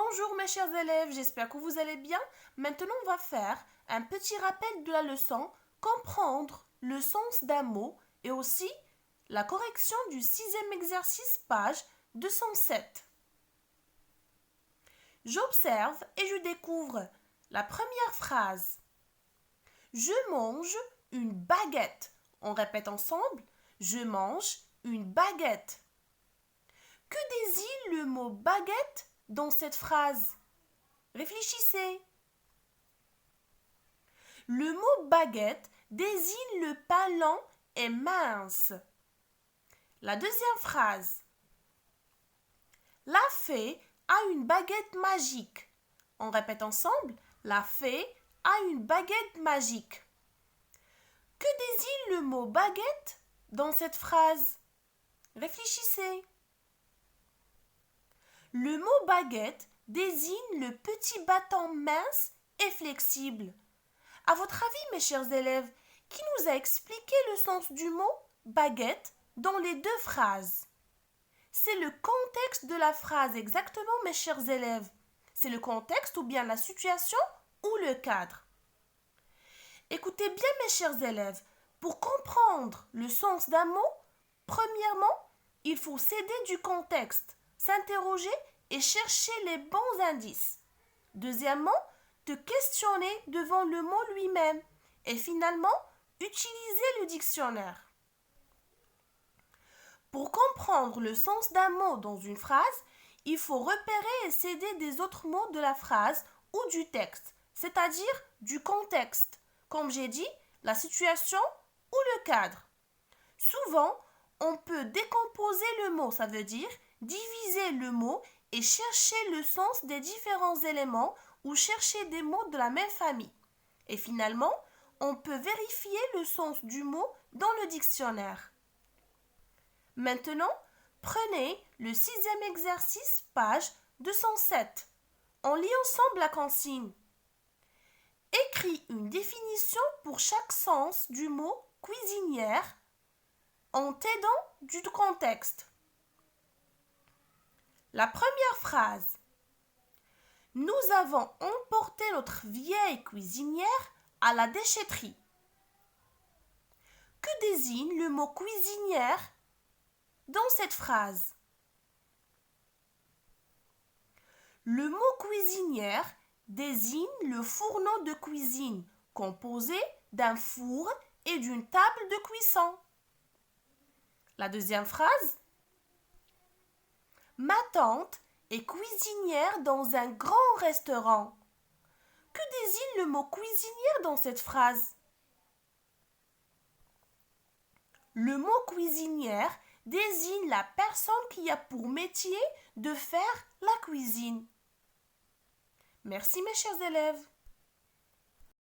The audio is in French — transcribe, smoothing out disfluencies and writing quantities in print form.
Bonjour mes chers élèves, j'espère que vous allez bien. Maintenant, on va faire un petit rappel de la leçon, comprendre le sens d'un mot et aussi la correction du 6e exercice, page 207. J'observe et je découvre la première phrase. Je mange une baguette. On répète ensemble. Je mange une baguette. Que désigne le mot baguette dans cette phrase? Réfléchissez. Le mot baguette désigne le pain lent et mince. La deuxième phrase. La fée a une baguette magique. On répète ensemble. La fée a une baguette magique. Que désigne le mot baguette dans cette phrase? Réfléchissez. Le mot baguette désigne le petit bâton mince et flexible. À votre avis, mes chers élèves, qui nous a expliqué le sens du mot baguette dans les deux phrases? C'est le contexte de la phrase exactement, mes chers élèves. C'est le contexte ou bien la situation ou le cadre. Écoutez bien, mes chers élèves, pour comprendre le sens d'un mot, premièrement, il faut s'aider du contexte, s'interroger et chercher les bons indices. Deuxièmement, te questionner devant le mot lui-même. Et finalement, utiliser le dictionnaire. Pour comprendre le sens d'un mot dans une phrase, il faut repérer et s'aider des autres mots de la phrase ou du texte, c'est-à-dire du contexte. Comme j'ai dit, la situation ou le cadre. Souvent, on peut décomposer le mot, ça veut dire diviser le mot et chercher le sens des différents éléments ou chercher des mots de la même famille. Et finalement, on peut vérifier le sens du mot dans le dictionnaire. Maintenant, prenez le 6e exercice, page 207. On lit ensemble la consigne. Écris une définition pour chaque sens du mot cuisinière en t'aidant du contexte. La première phrase. Nous avons emporté notre vieille cuisinière à la déchetterie. Que désigne le mot cuisinière dans cette phrase? Le mot cuisinière désigne le fourneau de cuisine composé d'un four et d'une table de cuisson. La deuxième phrase. Ma tante est cuisinière dans un grand restaurant. Que désigne le mot cuisinière dans cette phrase? Le mot cuisinière désigne la personne qui a pour métier de faire la cuisine. Merci mes chers élèves.